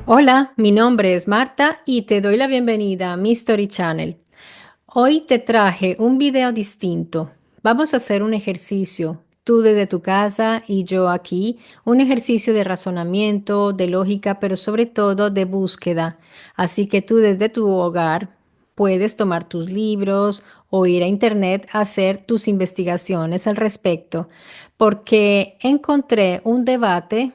Hola, mi nombre es Marta y te doy la bienvenida a mi Story Channel. Hoy te traje un video distinto. Vamos a hacer un ejercicio, tú desde tu casa y yo aquí, un ejercicio de razonamiento, de lógica, pero sobre todo de búsqueda. Así que tú desde tu hogar puedes tomar tus libros o ir a internet a hacer tus investigaciones al respecto, porque encontré un debate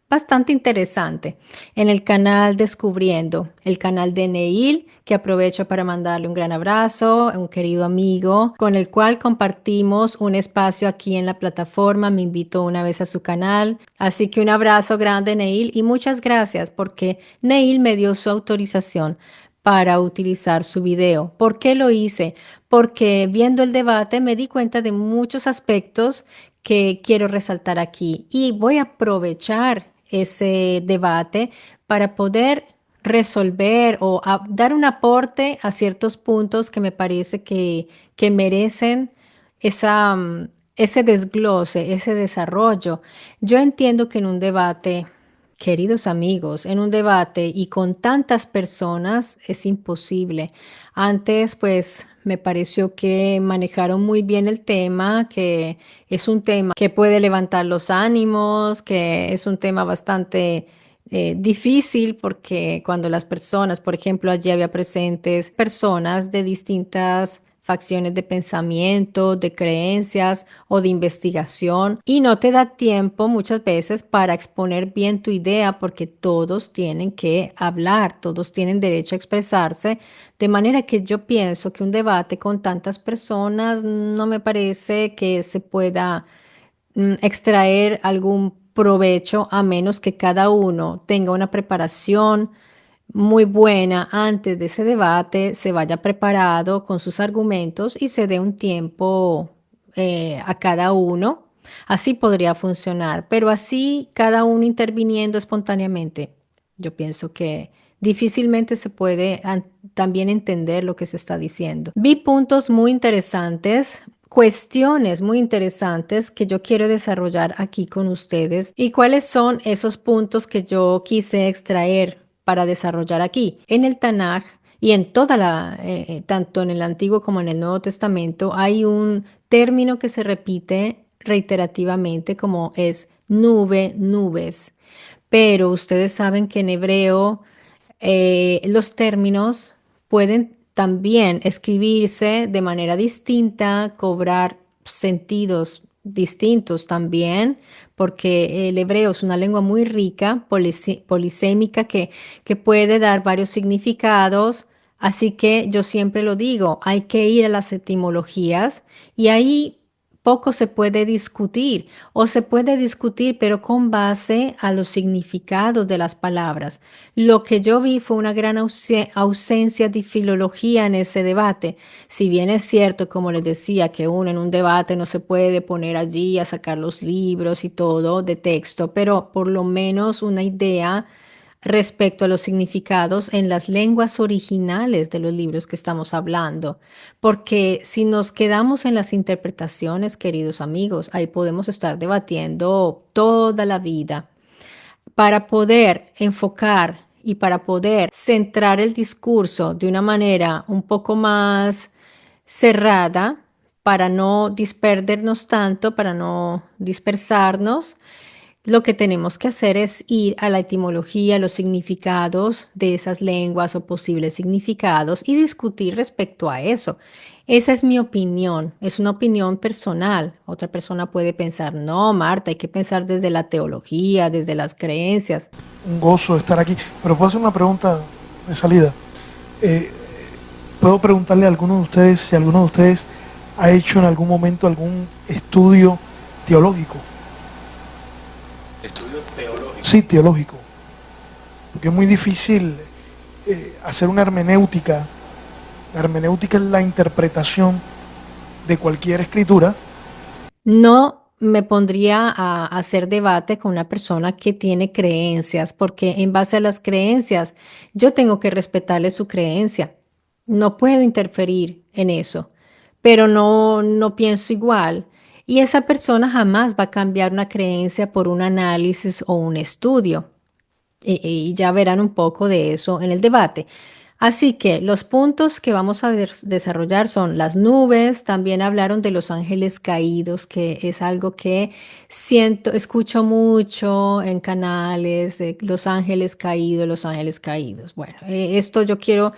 bastante interesante en el canal Descubriendo, el canal de Neil, que aprovecho para mandarle un gran abrazo, un querido amigo con el cual compartimos un espacio aquí en la plataforma. Me invitó una vez a su canal. Así que un abrazo grande, Neil, y muchas gracias porque Neil me dio su autorización para utilizar su video. ¿Por qué lo hice? Porque viendo el debate me di cuenta de muchos aspectos que quiero resaltar aquí y voy a aprovechar ese debate para poder resolver o dar un aporte a ciertos puntos que me parece que merecen esa, ese desglose, ese desarrollo. Yo entiendo que en un debate, queridos amigos, en un debate y con tantas personas es imposible. Antes, pues, me pareció que manejaron muy bien el tema, que es un tema que puede levantar los ánimos, que es un tema bastante difícil porque cuando las personas, por ejemplo, allí había presentes personas de distintas facciones de pensamiento, de creencias o de investigación y no te da tiempo muchas veces para exponer bien tu idea porque todos tienen que hablar, todos tienen derecho a expresarse, de manera que yo pienso que un debate con tantas personas no me parece que se pueda extraer algún provecho a menos que cada uno tenga una preparación muy buena antes de ese debate, se vaya preparado con sus argumentos y se dé un tiempo a cada uno. Así podría funcionar, pero así cada uno interviniendo espontáneamente, yo pienso que difícilmente se puede también entender lo que se está diciendo. Vi puntos muy interesantes, cuestiones muy interesantes que yo quiero desarrollar aquí con ustedes. ¿Y cuáles son esos puntos que yo quise extraer para desarrollar aquí? En el Tanaj y en toda tanto en el Antiguo como en el Nuevo Testamento, hay un término que se repite reiterativamente como es nube, nubes. Pero ustedes saben que en hebreo los términos pueden también escribirse de manera distinta, cobrar sentidos distintos también, porque el hebreo es una lengua muy rica, polisémica, que puede dar varios significados. Así que yo siempre lo digo, hay que ir a las etimologías y ahí poco se puede discutir o se puede discutir pero con base a los significados de las palabras. Lo que yo vi fue una gran ausencia de filología en ese debate. Si bien es cierto, como les decía, que uno en un debate no se puede poner allí a sacar los libros y todo de texto, pero por lo menos una idea respecto a los significados en las lenguas originales de los libros que estamos hablando. Porque si nos quedamos en las interpretaciones, queridos amigos, ahí podemos estar debatiendo toda la vida. Para poder enfocar y para poder centrar el discurso de una manera un poco más cerrada, para no disperdernos tanto, para no dispersarnos, lo que tenemos que hacer es ir a la etimología, los significados de esas lenguas o posibles significados y discutir respecto a eso. Esa es mi opinión, es una opinión personal. Otra persona puede pensar, no, Marta, hay que pensar desde la teología, desde las creencias. Un gozo estar aquí. Pero puedo hacer una pregunta de salida. Eh, Puedo preguntarle a alguno de ustedes si alguno de ustedes ha hecho en algún momento algún estudio teológico. Estudio teológico. Sí, teológico. Porque es muy difícil hacer una hermenéutica. La hermenéutica es la interpretación de cualquier escritura. No me pondría a hacer debate con una persona que tiene creencias, porque en base a las creencias, yo tengo que respetarle su creencia. No puedo interferir en eso, pero no pienso igual. Y esa persona jamás va a cambiar una creencia por un análisis o un estudio. y ya verán un poco de eso en el debate. Así que los puntos que vamos a desarrollar son las nubes, también hablaron de los ángeles caídos, que es algo que siento, escucho mucho en canales, los ángeles caídos, los ángeles caídos. Bueno, esto yo quiero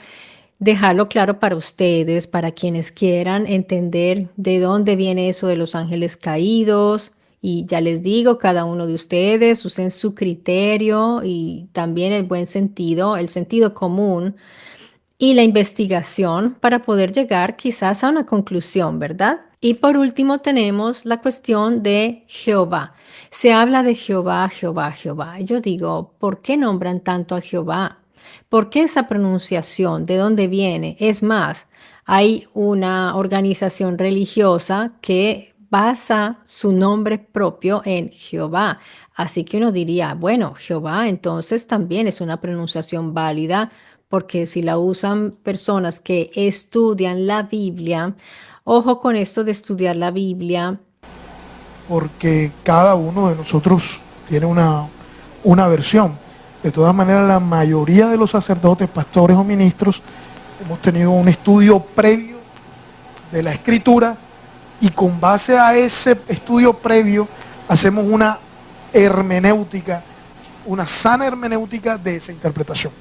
dejarlo claro para ustedes, para quienes quieran entender de dónde viene eso de los ángeles caídos. Y ya les digo, cada uno de ustedes usen su criterio y también el buen sentido, el sentido común y la investigación para poder llegar quizás a una conclusión, ¿verdad? Y por último tenemos la cuestión de Jehová. Se habla de Jehová, Jehová, Jehová. Yo digo, ¿por qué nombran tanto a Jehová? ¿Por qué esa pronunciación? ¿De dónde viene? Es más, hay una organización religiosa que basa su nombre propio en Jehová. Así que uno diría, bueno, Jehová entonces también es una pronunciación válida porque si la usan personas que estudian la Biblia, ojo con esto de estudiar la Biblia. porque cada uno de nosotros tiene una versión. De todas maneras, la mayoría de los sacerdotes, pastores o ministros hemos tenido un estudio previo de la escritura y con base a ese estudio previo hacemos una hermenéutica, una sana hermenéutica de esa interpretación.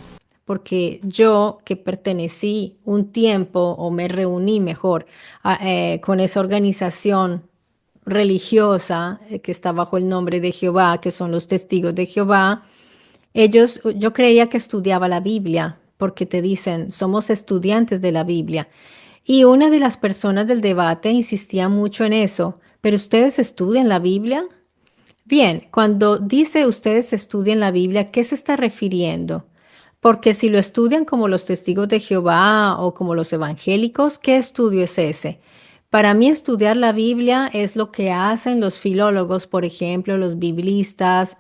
Porque yo que pertenecí un tiempo o me reuní mejor con esa organización religiosa que está bajo el nombre de Jehová, que son los testigos de Jehová, ellos, yo creía que estudiaba la Biblia, porque te dicen, somos estudiantes de la Biblia. Y una de las personas del debate insistía mucho en eso, pero ustedes estudian la Biblia. Bien, cuando dice ustedes estudian la Biblia, ¿qué se está refiriendo? Porque si lo estudian como los testigos de Jehová o como los evangélicos, ¿qué estudio es ese? Para mí estudiar la Biblia es lo que hacen los filólogos, por ejemplo, los biblistas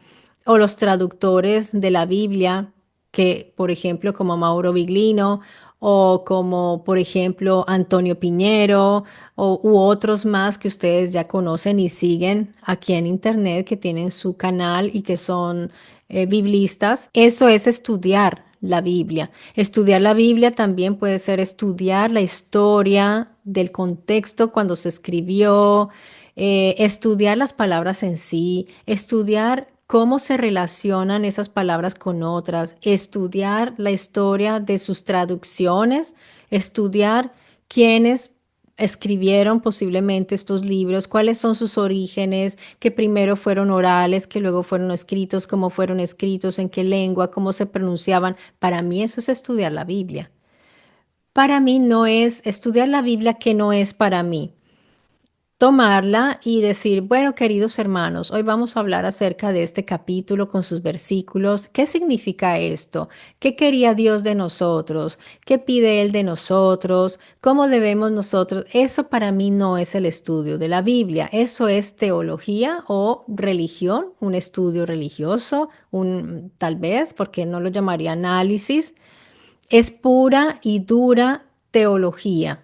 o los traductores de la Biblia, que por ejemplo como Mauro Biglino o como por ejemplo Antonio Piñero u otros más que ustedes ya conocen y siguen aquí en internet, que tienen su canal y que son biblistas. Eso es estudiar la Biblia. Estudiar la Biblia también puede ser estudiar la historia del contexto cuando se escribió, estudiar las palabras en sí, estudiar cómo se relacionan esas palabras con otras, estudiar la historia de sus traducciones, estudiar quiénes escribieron posiblemente estos libros, cuáles son sus orígenes, que primero fueron orales, que luego fueron escritos, cómo fueron escritos, en qué lengua, cómo se pronunciaban. Para mí eso es estudiar la Biblia. Para mí no es estudiar la Biblia que no es para mí. Tomarla y decir, bueno, queridos hermanos, hoy vamos a hablar acerca de este capítulo con sus versículos. ¿Qué significa esto? ¿Qué quería Dios de nosotros? ¿Qué pide Él de nosotros? ¿Cómo debemos nosotros? Eso para mí no es el estudio de la Biblia. Eso es teología o religión, un estudio religioso, tal vez, porque no lo llamaría análisis. Es pura y dura teología.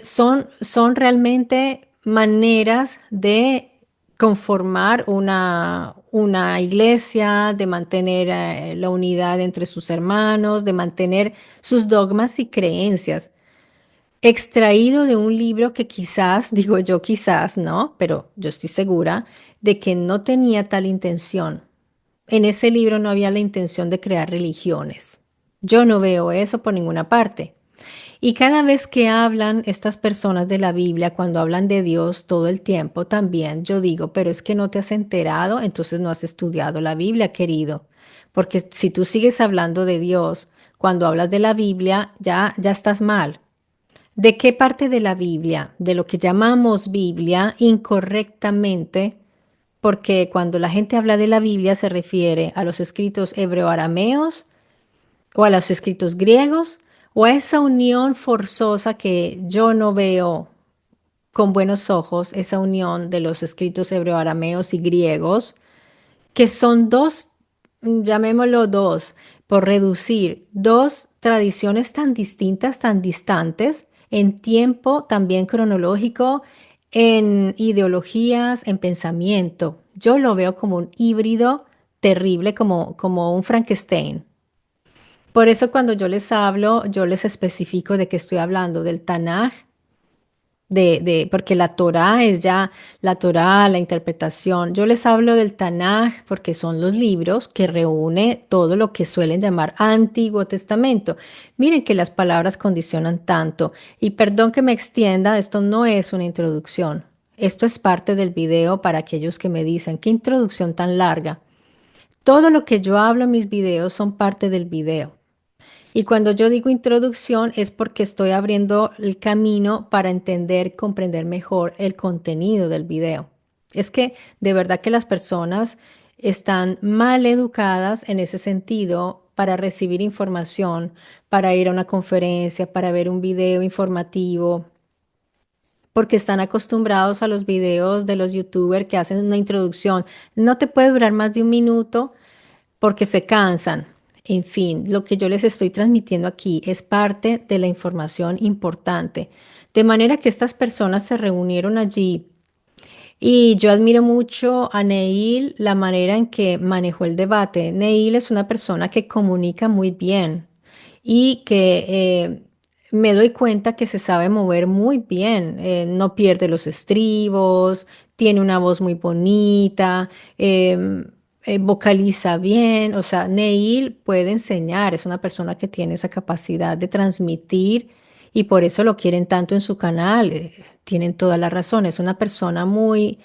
Son realmente maneras de conformar una iglesia, de mantener la unidad entre sus hermanos, de mantener sus dogmas y creencias, extraído de un libro que quizás, digo yo quizás, ¿no? Pero yo estoy segura de que no tenía tal intención. En ese libro no había la intención de crear religiones. Yo no veo eso por ninguna parte. Y cada vez que hablan estas personas de la Biblia, cuando hablan de Dios todo el tiempo, también yo digo, pero es que no te has enterado, entonces no has estudiado la Biblia, querido. Porque si tú sigues hablando de Dios, cuando hablas de la Biblia, ya estás mal. ¿De qué parte de la Biblia? De lo que llamamos Biblia incorrectamente, porque cuando la gente habla de la Biblia se refiere a los escritos hebreo-arameos o a los escritos griegos, o a esa unión forzosa que yo no veo con buenos ojos, esa unión de los escritos hebreo-arameos y griegos, que son dos, llamémoslo dos, por reducir, dos tradiciones tan distintas, tan distantes, en tiempo también cronológico, en ideologías, en pensamiento. Yo lo veo como un híbrido terrible como un Frankenstein. Por eso cuando yo les hablo, yo les especifico de qué estoy hablando, del Tanaj, porque la Torá es ya la Torá, la interpretación. Yo les hablo del Tanaj porque son los libros que reúne todo lo que suelen llamar Antiguo Testamento. Miren que las palabras condicionan tanto. Y perdón que me extienda, esto no es una introducción. Esto es parte del video para aquellos que me dicen, ¿qué introducción tan larga? Todo lo que yo hablo en mis videos son parte del video. Y cuando yo digo introducción es porque estoy abriendo el camino para entender, comprender mejor el contenido del video. Es que de verdad que las personas están mal educadas en ese sentido para recibir información, para ir a una conferencia, para ver un video informativo, porque están acostumbrados a los videos de los youtubers que hacen una introducción. No te puede durar más de un minuto porque se cansan. En fin, lo que yo les estoy transmitiendo aquí es parte de la información importante. De manera que estas personas se reunieron allí y yo admiro mucho a Neil, la manera en que manejó el debate. Neil es una persona que comunica muy bien y que me doy cuenta que se sabe mover muy bien. No pierde los estribos, tiene una voz muy bonita, vocaliza bien. O sea, Neil puede enseñar, es una persona que tiene esa capacidad de transmitir y por eso lo quieren tanto en su canal. Tienen toda la razón, es una persona muy,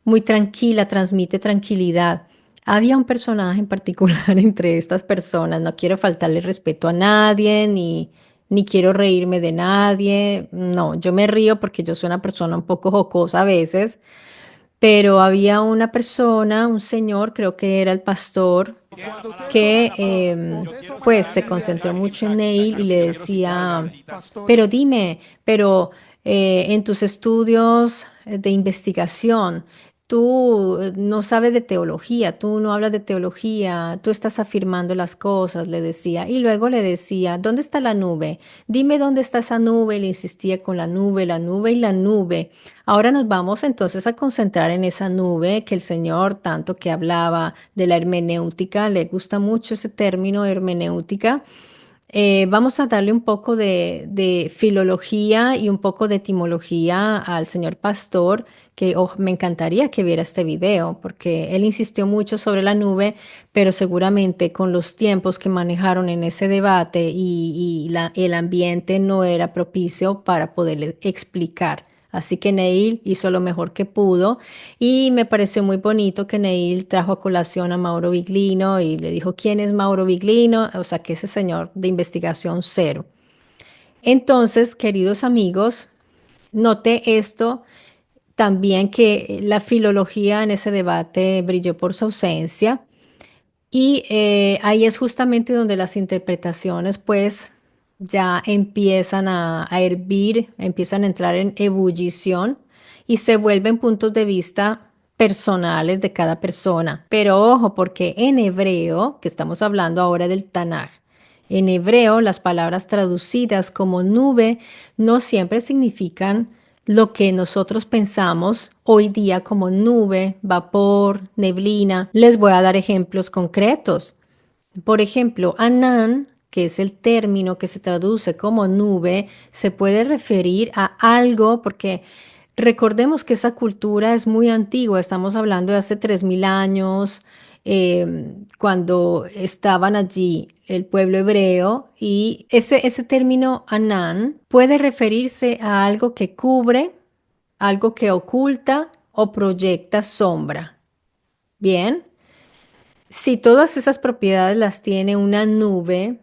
muy tranquila, transmite tranquilidad. Había un personaje en particular entre estas personas, no quiero faltarle respeto a nadie, ni quiero reírme de nadie, no, yo me río porque yo soy una persona un poco jocosa a veces, pero había una persona, un señor, creo que era el pastor, que pues se concentró mucho en Neil y le decía, pero dime, pero en tus estudios de investigación, tú no sabes de teología, tú no hablas de teología, tú estás afirmando las cosas, le decía. Y luego le decía, ¿dónde está la nube? Dime dónde está esa nube. Le insistía con la nube y la nube. Ahora nos vamos entonces a concentrar en esa nube que el Señor tanto que hablaba de la hermenéutica, le gusta mucho ese término hermenéutica. Vamos a darle un poco de filología y un poco de etimología al señor pastor, que me encantaría que viera este video, porque él insistió mucho sobre la nube, pero seguramente con los tiempos que manejaron en ese debate y el ambiente no era propicio para poderle explicar. Así que Neil hizo lo mejor que pudo y me pareció muy bonito que Neil trajo a colación a Mauro Viglino y le dijo, ¿quién es Mauro Viglino? O sea, que ese señor de investigación cero. Entonces, queridos amigos, noté esto también que la filología en ese debate brilló por su ausencia y ahí es justamente donde las interpretaciones pues ya empiezan a hervir, empiezan a entrar en ebullición y se vuelven puntos de vista personales de cada persona. Pero ojo, porque en hebreo, que estamos hablando ahora del Tanaj, en hebreo las palabras traducidas como nube no siempre significan lo que nosotros pensamos hoy día como nube, vapor, neblina. Les voy a dar ejemplos concretos. Por ejemplo, Anán, que es el término que se traduce como nube, se puede referir a algo porque recordemos que esa cultura es muy antigua, estamos hablando de hace 3000 años, cuando estaban allí el pueblo hebreo, y ese término Anán puede referirse a algo que cubre, algo que oculta o proyecta sombra. Bien. Si todas esas propiedades las tiene una nube,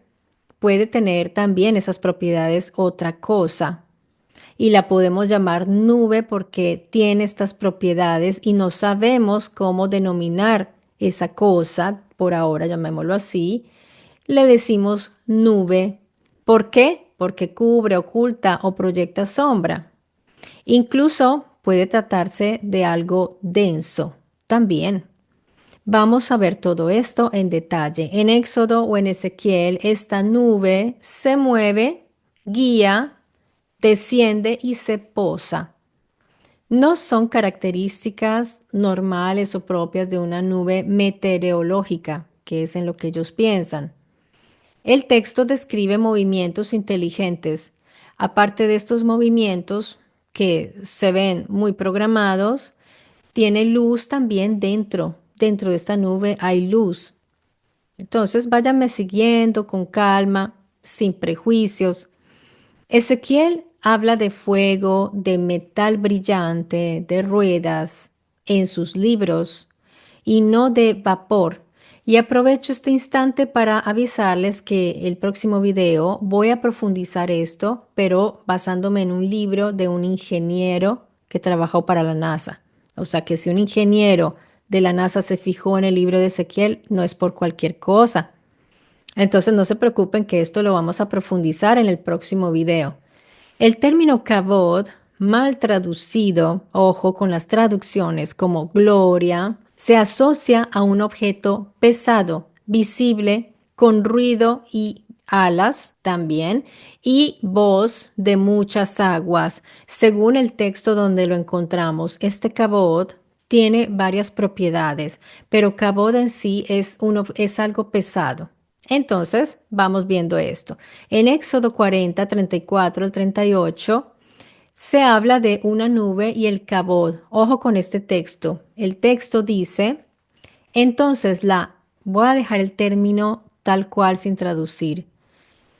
puede tener también esas propiedades otra cosa. Y la podemos llamar nube porque tiene estas propiedades y no sabemos cómo denominar esa cosa, por ahora llamémoslo así. Le decimos nube. ¿Por qué? Porque cubre, oculta o proyecta sombra. Incluso puede tratarse de algo denso también. Vamos a ver todo esto en detalle. En Éxodo o en Ezequiel, esta nube se mueve, guía, desciende y se posa. No son características normales o propias de una nube meteorológica, que es en lo que ellos piensan. El texto describe movimientos inteligentes. Aparte de estos movimientos que se ven muy programados, tiene luz también dentro. Dentro de esta nube hay luz. Entonces, váyanme siguiendo con calma, sin prejuicios. Ezequiel habla de fuego, de metal brillante, de ruedas en sus libros y no de vapor. Y aprovecho este instante para avisarles que el próximo video voy a profundizar esto, pero basándome en un libro de un ingeniero que trabajó para la NASA. O sea que si un ingeniero de la NASA se fijó en el libro de Ezequiel, no es por cualquier cosa. Entonces no se preocupen que esto lo vamos a profundizar en el próximo video. El término kabod, mal traducido, ojo con las traducciones como gloria, se asocia a un objeto pesado, visible, con ruido y alas también, y voz de muchas aguas. Según el texto donde lo encontramos, este kabod tiene varias propiedades, pero kabod en sí es algo pesado. Entonces, vamos viendo esto. En Éxodo 40, 34 al 38, se habla de una nube y el kabod. Ojo con este texto. El texto dice, entonces voy a dejar el término tal cual sin traducir.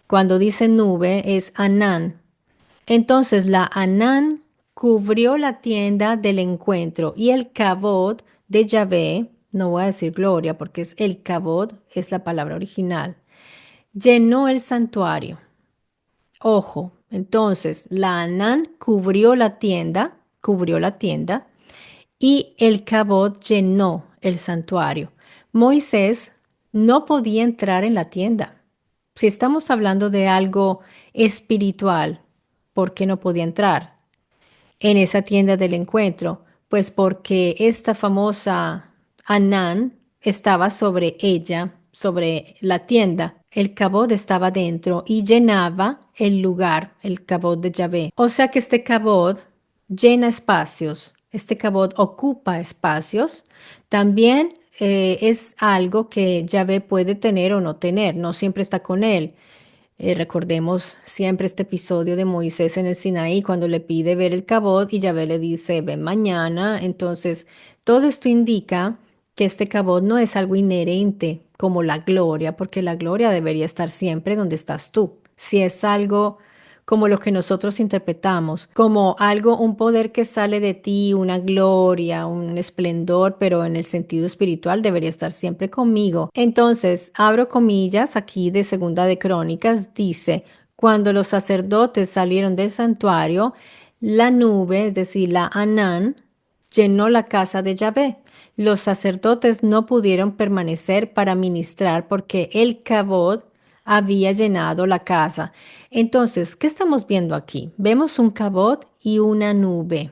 Cuando dice nube es Anán. Entonces la Anán cubrió la tienda del encuentro y el kabod de Yahvé, no voy a decir gloria porque es el kabod, es la palabra original, llenó el santuario. Ojo, entonces la Anán cubrió la tienda y el kabod llenó el santuario. Moisés no podía entrar en la tienda. Si estamos hablando de algo espiritual, ¿por qué no podía entrar en esa tienda del encuentro? Pues porque esta famosa Anán estaba sobre ella, sobre la tienda. El kabod estaba dentro y llenaba el lugar, el kabod de Yahvé. O sea que este kabod llena espacios, este kabod ocupa espacios. También es algo que Yahvé puede tener o no tener, no siempre está con él. Recordemos siempre este episodio de Moisés en el Sinaí cuando le pide ver el Cabot y Yahvé le dice, ven mañana. Entonces, todo esto indica que este Cabot no es algo inherente como la gloria, porque la gloria debería estar siempre donde estás tú. Si es algo como lo que nosotros interpretamos, como algo, un poder que sale de ti, una gloria, un esplendor, pero en el sentido espiritual debería estar siempre conmigo. Entonces, abro comillas aquí de Segunda de Crónicas, dice, cuando los sacerdotes salieron del santuario, la nube, es decir, la Anán, llenó la casa de Yahvé. Los sacerdotes no pudieron permanecer para ministrar porque el Kabod había llenado la casa. Entonces, ¿qué estamos viendo aquí? Vemos un Kabod y una nube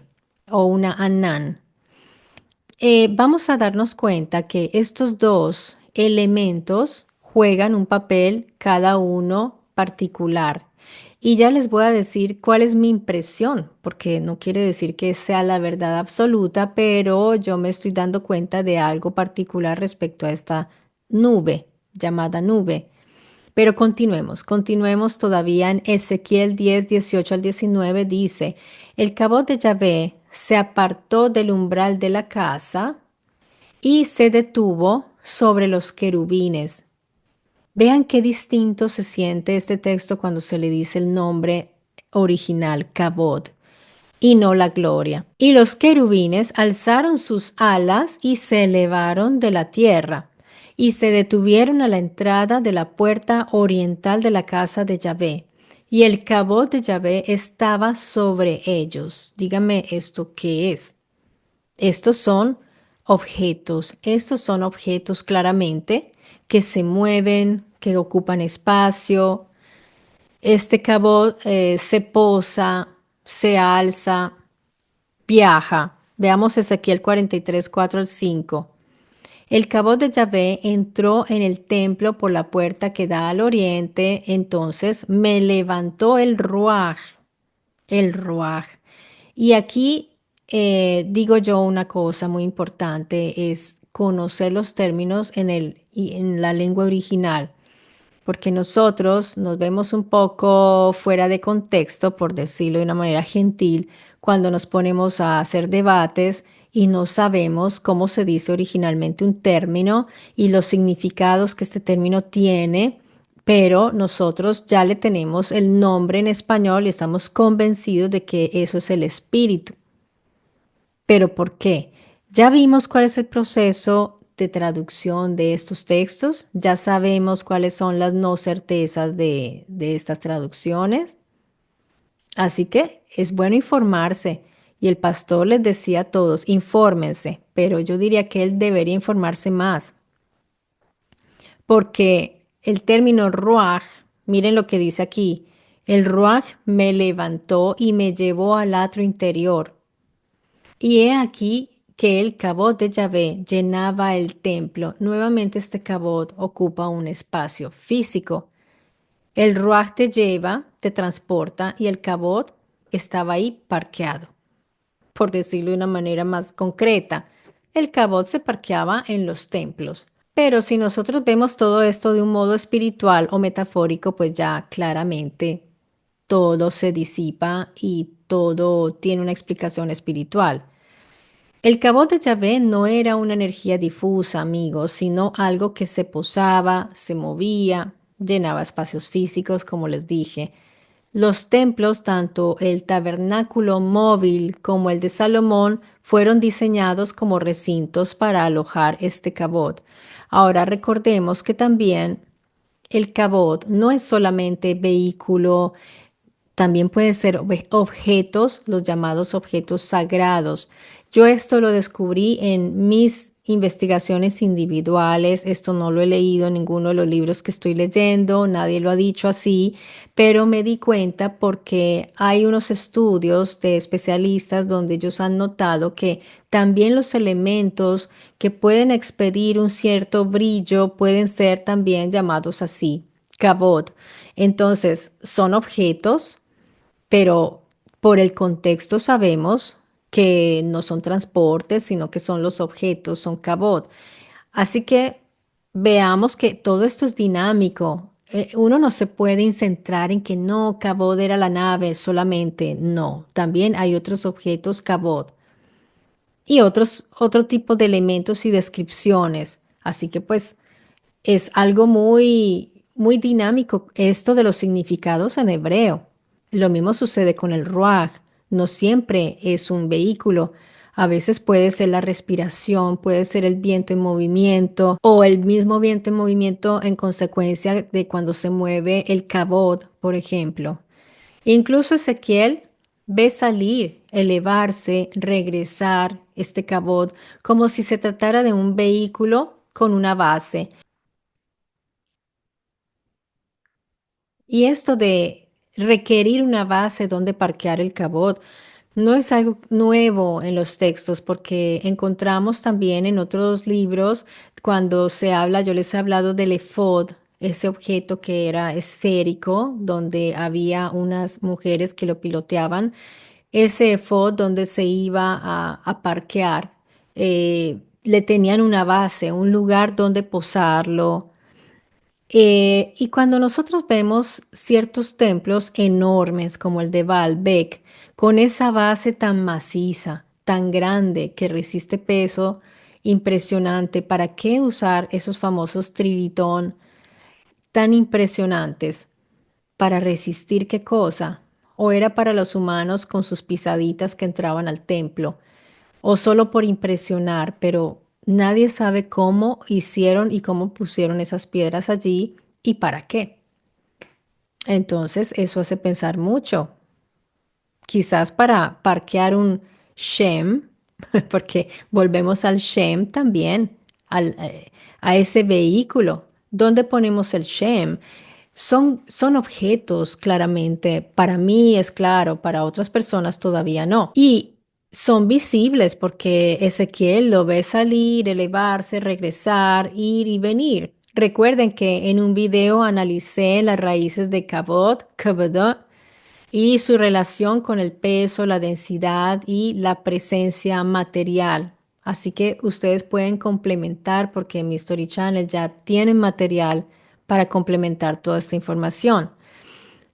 o una Anán. Vamos a darnos cuenta que estos dos elementos juegan un papel cada uno particular. Y ya les voy a decir cuál es mi impresión, porque no quiere decir que sea la verdad absoluta, pero yo me estoy dando cuenta de algo particular respecto a esta nube, llamada nube. Pero continuemos todavía en Ezequiel 10, 18 al 19 dice, el Cabot de Yahvé se apartó del umbral de la casa y se detuvo sobre los querubines. Vean qué distinto se siente este texto cuando se le dice el nombre original, Cabot, y no la gloria. Y los querubines alzaron sus alas y se elevaron de la tierra y se detuvieron a la entrada de la puerta oriental de la casa de Yahvé. Y el Cabot de Yahvé estaba sobre ellos. Dígame esto qué es. Estos son objetos claramente que se mueven, que ocupan espacio. Este Cabot se posa, se alza, viaja. Veamos Ezequiel 43, 4 al 5. El Cabot de Yahvé entró en el templo por la puerta que da al oriente, entonces me levantó el ruaj, y aquí digo yo una cosa muy importante, es conocer los términos en la lengua original, porque nosotros nos vemos un poco fuera de contexto, por decirlo de una manera gentil, cuando nos ponemos a hacer debates y no sabemos cómo se dice originalmente un término y los significados que este término tiene, pero nosotros ya le tenemos el nombre en español y estamos convencidos de que eso es el espíritu. ¿Pero por qué? Ya vimos cuál es el proceso de traducción de estos textos, ya sabemos cuáles son las no certezas de estas traducciones, así que es bueno informarse. Y el pastor les decía a todos, infórmense, pero yo diría que él debería informarse más, porque el término ruaj, miren lo que dice aquí, el ruaj me levantó y me llevó al atrio interior. Y he aquí que el cabot de Yahvé llenaba el templo. Nuevamente este cabot ocupa un espacio físico. El ruaj te lleva, te transporta y el cabot estaba ahí parqueado. Por decirlo de una manera más concreta, el cabot se parqueaba en los templos. Pero si nosotros vemos todo esto de un modo espiritual o metafórico, pues ya claramente todo se disipa y todo tiene una explicación espiritual. El cabot de Yahvé no era una energía difusa, amigos, sino algo que se posaba, se movía, llenaba espacios físicos, como les dije. Los templos, tanto el tabernáculo móvil como el de Salomón, fueron diseñados como recintos para alojar este cabot. Ahora recordemos que también el cabot no es solamente vehículo, también pueden ser objetos, los llamados objetos sagrados. Yo esto lo descubrí en mis investigaciones individuales. Esto no lo he leído en ninguno de los libros que estoy leyendo, nadie lo ha dicho así, pero me di cuenta porque hay unos estudios de especialistas donde ellos han notado que también los elementos que pueden expedir un cierto brillo pueden ser también llamados así, kabod. Entonces, son objetos, pero por el contexto sabemos que no son transportes, sino que son los objetos, son cabot. Así que veamos que todo esto es dinámico. Uno no se puede centrar en que no, cabot era la nave solamente. No, también hay otros objetos cabot y otro tipo de elementos y descripciones. Así que pues es algo muy dinámico esto de los significados en hebreo. Lo mismo sucede con el ruaj. No siempre es un vehículo. A veces puede ser la respiración, puede ser el viento en movimiento o el mismo viento en movimiento en consecuencia de cuando se mueve el cabot, por ejemplo. Incluso Ezequiel ve salir, elevarse, regresar este cabot como si se tratara de un vehículo con una base. Y esto de requerir una base donde parquear el cabot no es algo nuevo en los textos, porque encontramos también en otros libros cuando se habla, yo les he hablado del efod, ese objeto que era esférico, donde había unas mujeres que lo piloteaban, ese efod donde se iba a parquear, le tenían una base, un lugar donde posarlo. Y cuando nosotros vemos ciertos templos enormes como el de Baalbek, con esa base tan maciza, tan grande, que resiste peso, impresionante, ¿para qué usar esos famosos trilitón tan impresionantes? ¿Para resistir qué cosa? ¿O era para los humanos con sus pisaditas que entraban al templo? ¿O solo por impresionar? Pero nadie sabe cómo hicieron y cómo pusieron esas piedras allí y para qué. Entonces, eso hace pensar mucho. Quizás para parquear un Shem, porque volvemos al Shem también, a ese vehículo. ¿Dónde ponemos el Shem? Son objetos, claramente. Para mí es claro, para otras personas todavía no. Y son visibles porque Ezequiel lo ve salir, elevarse, regresar, ir y venir. Recuerden que en un video analicé las raíces de kabod, kabodot, y su relación con el peso, la densidad y la presencia material. Así que ustedes pueden complementar porque en mi Story Channel ya tienen material para complementar toda esta información.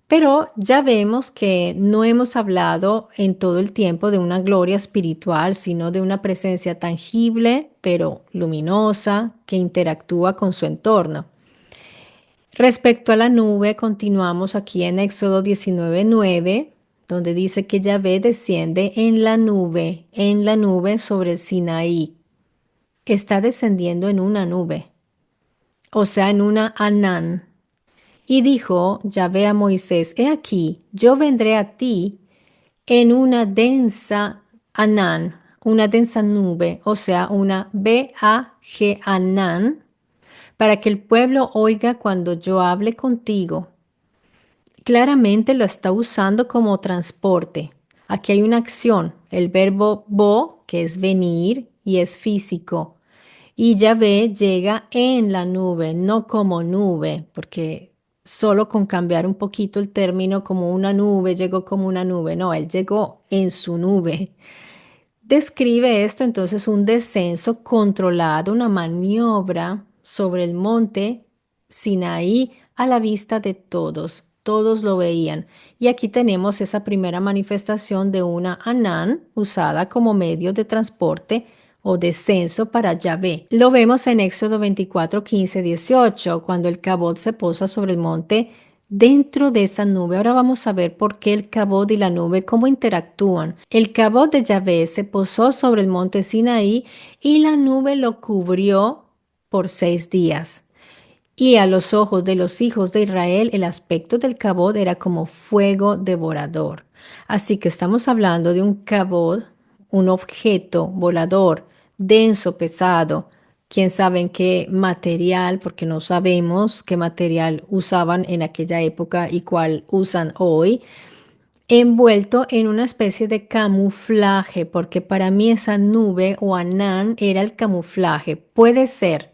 Pero ya vemos que no hemos hablado en todo el tiempo de una gloria espiritual, sino de una presencia tangible, pero luminosa, que interactúa con su entorno. Respecto a la nube, continuamos aquí en Éxodo 19:9, donde dice que Yahvé desciende en la nube sobre el Sinaí. Está descendiendo en una nube, o sea, en una Anán. Y dijo Yahvé a Moisés, he aquí, yo vendré a ti en una densa Anán, una densa nube, o sea, una B-A-G Anán, para que el pueblo oiga cuando yo hable contigo. Claramente lo está usando como transporte. Aquí hay una acción, el verbo bo, que es venir y es físico. Y Yahvé llega en la nube, no como nube, porque solo con cambiar un poquito el término como una nube, llegó como una nube. No, él llegó en su nube. Describe esto entonces un descenso controlado, una maniobra sobre el monte Sinaí a la vista de todos. Todos lo veían. Y aquí tenemos esa primera manifestación de una Anán usada como medio de transporte o descenso para Yahvé. Lo vemos en Éxodo 24, 15, 18, cuando el Cabot se posa sobre el monte dentro de esa nube. Ahora vamos a ver por qué el Cabot y la nube, cómo interactúan. El Cabot de Yahvé se posó sobre el monte Sinaí y la nube lo cubrió por 6 días. Y a los ojos de los hijos de Israel, el aspecto del Cabot era como fuego devorador. Así que estamos hablando de un Cabot, un objeto volador, denso, pesado. Quién sabe en qué material, porque no sabemos qué material usaban en aquella época y cuál usan hoy, envuelto en una especie de camuflaje, porque para mí esa nube o anán era el camuflaje. Puede ser.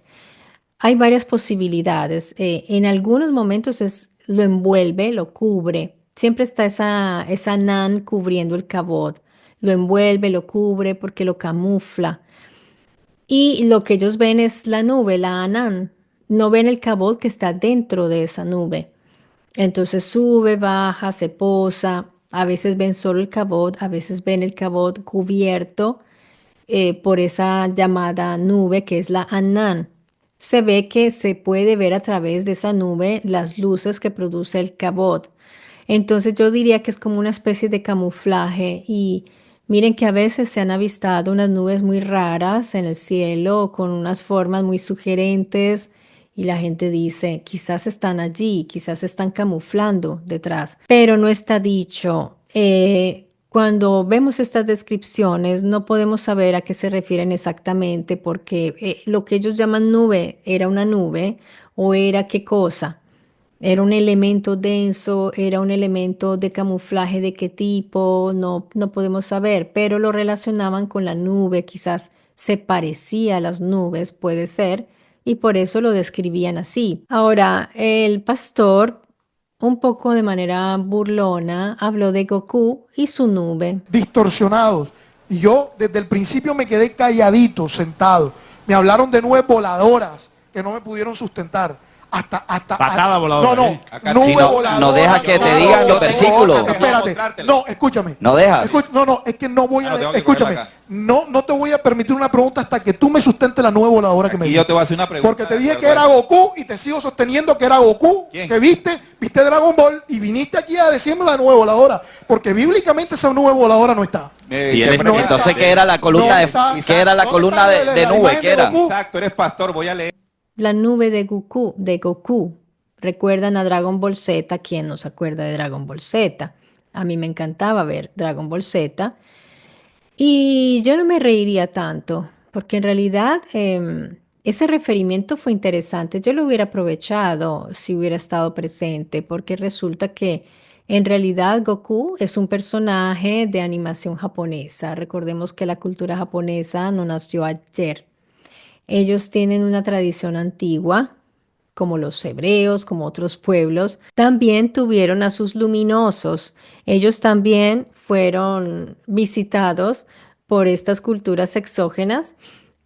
Hay varias posibilidades. En algunos momentos lo envuelve, lo cubre. Siempre está esa nan cubriendo el cabot. Lo envuelve, lo cubre porque lo camufla. Y lo que ellos ven es la nube, la anán. No ven el cabot que está dentro de esa nube. Entonces sube, baja, se posa. A veces ven solo el cabot, a veces ven el cabot cubierto por esa llamada nube que es la Anán. Se ve que se puede ver a través de esa nube las luces que produce el cabot. Entonces yo diría que es como una especie de camuflaje y miren que a veces se han avistado unas nubes muy raras en el cielo con unas formas muy sugerentes y la gente dice, quizás están allí, quizás están camuflando detrás, pero no está dicho. Cuando vemos estas descripciones no podemos saber a qué se refieren exactamente porque lo que ellos llaman nube era una nube o era qué cosa. Era un elemento denso, era un elemento de camuflaje de qué tipo, no, no podemos saber, pero lo relacionaban con la nube, quizás se parecía a las nubes, puede ser, y por eso lo describían así. Ahora, el pastor, un poco de manera burlona, habló de Goku y su nube. Distorsionados. Y yo desde el principio me quedé calladito, sentado. Me hablaron de nubes voladoras que no me pudieron sustentar. Patada voladora. No, nube Si no, voladora. no deja que te No, digan los no, versículos. Espérate. No, escúchame. No dejas. No, es que no voy Ah, no, tengo a. que Escúchame. cogerla acá. No te voy a permitir una pregunta hasta que tú me sustentes la nube voladora que me Y digas. yo te voy a hacer una pregunta. Porque te dije de que era acuerdo. Goku y te sigo sosteniendo que era Goku. ¿Quién? Que viste Dragon Ball y viniste aquí a decirme la nube voladora. Porque bíblicamente esa nube voladora no está. Tiene- no entonces, está. ¿qué era la columna No de, está. qué era la ¿Dónde columna está de la nube? imagen ¿Qué de era? Goku? Exacto, eres pastor, voy a leer. La nube de Goku. Recuerdan a Dragon Ball Z, ¿quién no se acuerda de Dragon Ball Z? A mí me encantaba ver Dragon Ball Z y yo no me reiría tanto, porque en realidad ese referimiento fue interesante. Yo lo hubiera aprovechado si hubiera estado presente, porque resulta que en realidad Goku es un personaje de animación japonesa. Recordemos que la cultura japonesa no nació ayer. Ellos tienen una tradición antigua como los hebreos, como otros pueblos, también tuvieron a sus luminosos. Ellos también fueron visitados por estas culturas exógenas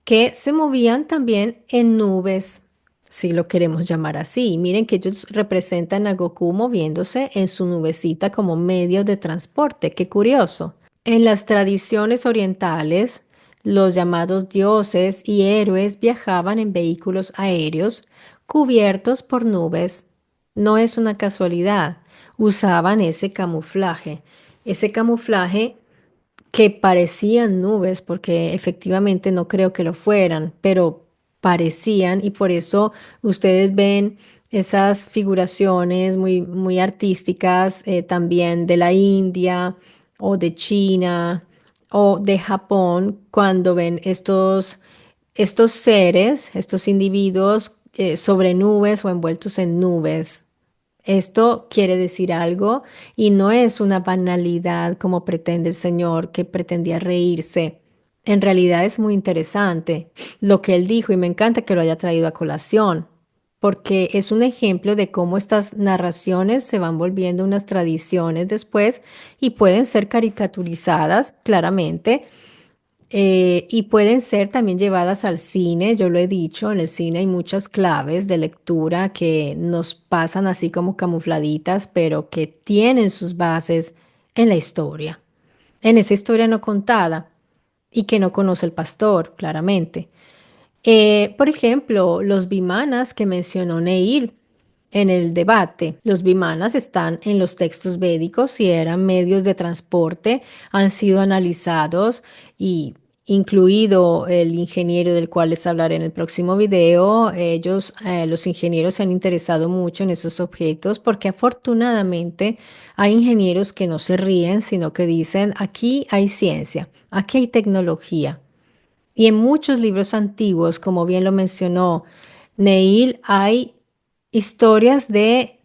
que se movían también en nubes, si lo queremos llamar así. Miren que ellos representan a Goku moviéndose en su nubecita como medio de transporte. Qué curioso. En las tradiciones orientales, los llamados dioses y héroes viajaban en vehículos aéreos cubiertos por nubes. No es una casualidad. Usaban ese camuflaje que parecían nubes, porque efectivamente no creo que lo fueran, pero parecían y por eso ustedes ven esas figuraciones muy, muy artísticas también de la India o de China o de Japón cuando ven estos seres, estos individuos sobre nubes o envueltos en nubes. Esto quiere decir algo y no es una banalidad como pretende el Señor, que pretendía reírse. En realidad es muy interesante lo que él dijo y me encanta que lo haya traído a colación, porque es un ejemplo de cómo estas narraciones se van volviendo unas tradiciones después y pueden ser caricaturizadas claramente y pueden ser también llevadas al cine, yo lo he dicho, en el cine hay muchas claves de lectura que nos pasan así como camufladitas, pero que tienen sus bases en la historia, en esa historia no contada y que no conoce el pastor, claramente. Por ejemplo, los vimanas que mencionó Neil en el debate. Los vimanas están en los textos védicos y eran medios de transporte, han sido analizados y incluido el ingeniero del cual les hablaré en el próximo video. Ellos, los ingenieros, se han interesado mucho en esos objetos porque afortunadamente hay ingenieros que no se ríen, sino que dicen, aquí hay ciencia, aquí hay tecnología. Y en muchos libros antiguos, como bien lo mencionó Neil, hay historias de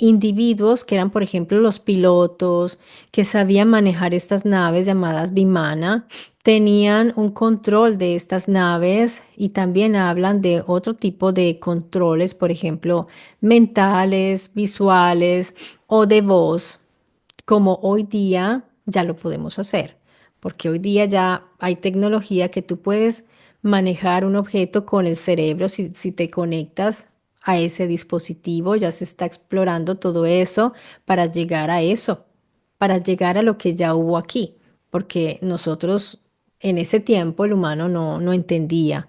individuos que eran, por ejemplo, los pilotos, que sabían manejar estas naves llamadas Vimana, tenían un control de estas naves y también hablan de otro tipo de controles, por ejemplo, mentales, visuales o de voz como hoy día ya lo podemos hacer, porque hoy día ya hay tecnología que tú puedes manejar un objeto con el cerebro si te conectas a ese dispositivo, ya se está explorando todo eso para llegar a eso, para llegar a lo que ya hubo aquí, porque nosotros en ese tiempo el humano no entendía.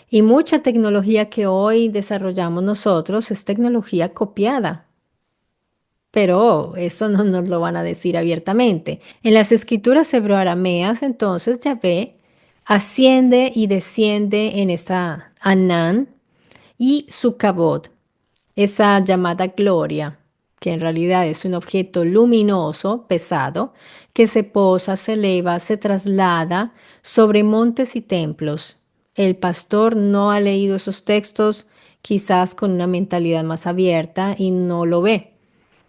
Y mucha tecnología que hoy desarrollamos nosotros es tecnología copiada, pero eso no nos lo van a decir abiertamente. En las escrituras hebroarameas, entonces, Yahvé asciende y desciende en esta Anán y su Kabod, esa llamada gloria, que en realidad es un objeto luminoso, pesado, que se posa, se eleva, se traslada sobre montes y templos. El pastor no ha leído esos textos, quizás con una mentalidad más abierta, y no lo ve.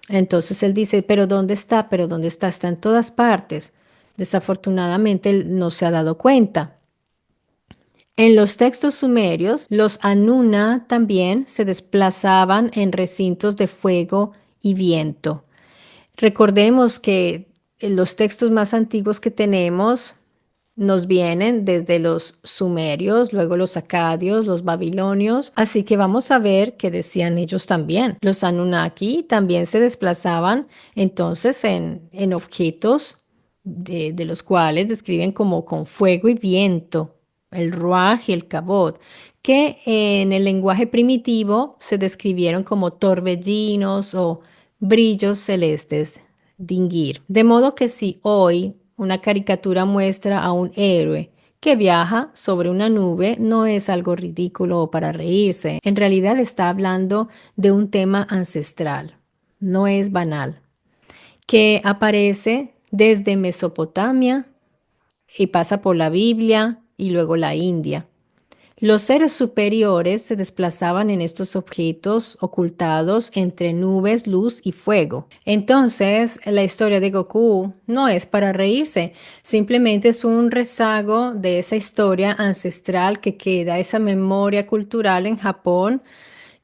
Entonces él dice, pero ¿dónde está? ¿Pero dónde está? Está en todas partes. Desafortunadamente él no se ha dado cuenta. En los textos sumerios, los Anuna también se desplazaban en recintos de fuego y viento. Recordemos que los textos más antiguos que tenemos nos vienen desde los sumerios, luego los acadios, los babilonios, así que vamos a ver qué decían ellos también. Los Anunnaki también se desplazaban entonces en objetos de los cuales describen como con fuego y viento, el ruaj y el kabod, que en el lenguaje primitivo se describieron como torbellinos o brillos celestes, dingir. De modo que si hoy una caricatura muestra a un héroe que viaja sobre una nube, no es algo ridículo o para reírse. En realidad está hablando de un tema ancestral, no es banal, que aparece desde Mesopotamia y pasa por la Biblia y luego la India. Los seres superiores se desplazaban en estos objetos ocultados entre nubes, luz y fuego. Entonces, la historia de Goku no es para reírse, simplemente es un rezago de esa historia ancestral que queda, esa memoria cultural en Japón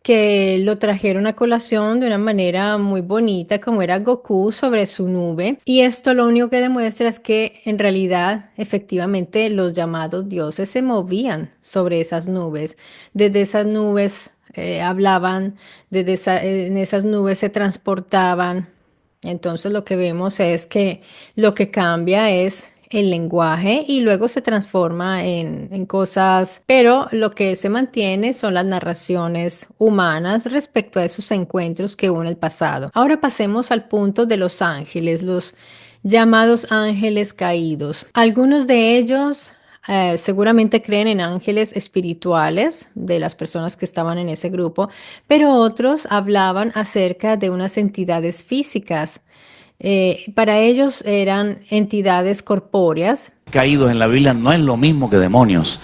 que lo trajeron a colación de una manera muy bonita, como era Goku sobre su nube. Y esto lo único que demuestra es que en realidad, efectivamente, los llamados dioses se movían sobre esas nubes. Desde esas nubes hablaban, en esas nubes se transportaban. Entonces lo que vemos es que lo que cambia es el lenguaje y luego se transforma en cosas, pero lo que se mantiene son las narraciones humanas respecto a esos encuentros que hubo en el pasado. Ahora pasemos al punto de los ángeles, los llamados ángeles caídos. Algunos de ellos seguramente creen en ángeles espirituales de las personas que estaban en ese grupo, pero otros hablaban acerca de unas entidades físicas. Para ellos eran entidades corpóreas. Caídos en la Biblia no es lo mismo que demonios,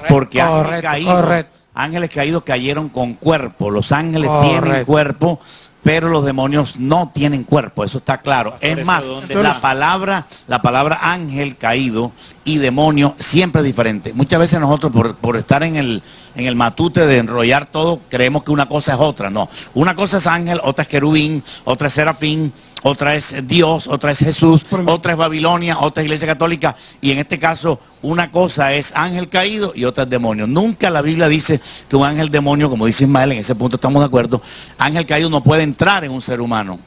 porque ángeles caídos cayeron con cuerpo, los ángeles tienen cuerpo, pero los demonios no tienen cuerpo, eso está claro. Es más, la palabra ángel caído y demonio siempre es diferente. Muchas veces nosotros por estar en el matute de enrollar todo, creemos que una cosa es otra. No, una cosa es ángel, otra es querubín, otra es serafín, otra es Dios, otra es Jesús, otra es Babilonia, otra es Iglesia Católica, y en este caso una cosa es ángel caído y otra es demonio. Nunca la Biblia dice que un ángel demonio, como dice Ismael, en ese punto estamos de acuerdo, ángel caído no puede entrar en un ser humano,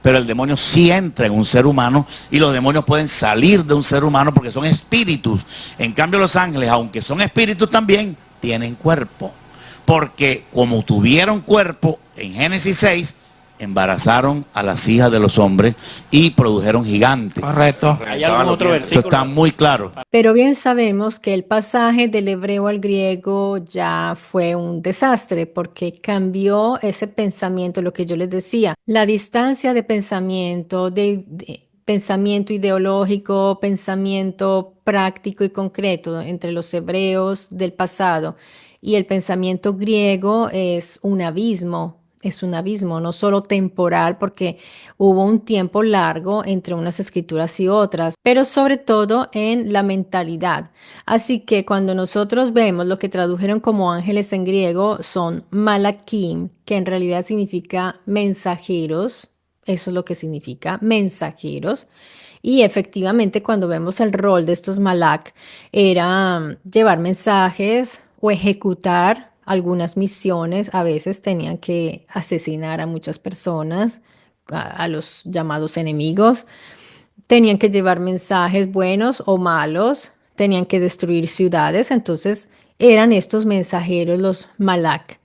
pero el demonio sí entra en un ser humano y los demonios pueden salir de un ser humano porque son espíritus. En cambio los ángeles, aunque son espíritus también, tienen cuerpo, porque como tuvieron cuerpo, en Génesis 6, embarazaron a las hijas de los hombres y produjeron gigantes. Correcto. ¿Hay algún otro versículo? Eso está muy claro. Pero bien sabemos que el pasaje del hebreo al griego ya fue un desastre porque cambió ese pensamiento, lo que yo les decía, la distancia de pensamiento, de pensamiento ideológico, pensamiento práctico y concreto entre los hebreos del pasado y el pensamiento griego es un abismo. Es un abismo, no solo temporal, porque hubo un tiempo largo entre unas escrituras y otras, pero sobre todo en la mentalidad. Así que cuando nosotros vemos lo que tradujeron como ángeles en griego, son malakim, que en realidad significa mensajeros. Eso es lo que significa mensajeros. Y efectivamente, cuando vemos el rol de estos malak, era llevar mensajes o ejecutar algunas misiones. A veces tenían que asesinar a muchas personas, a los llamados enemigos. Tenían que llevar mensajes buenos o malos. Tenían que destruir ciudades. Entonces, eran estos mensajeros los malak.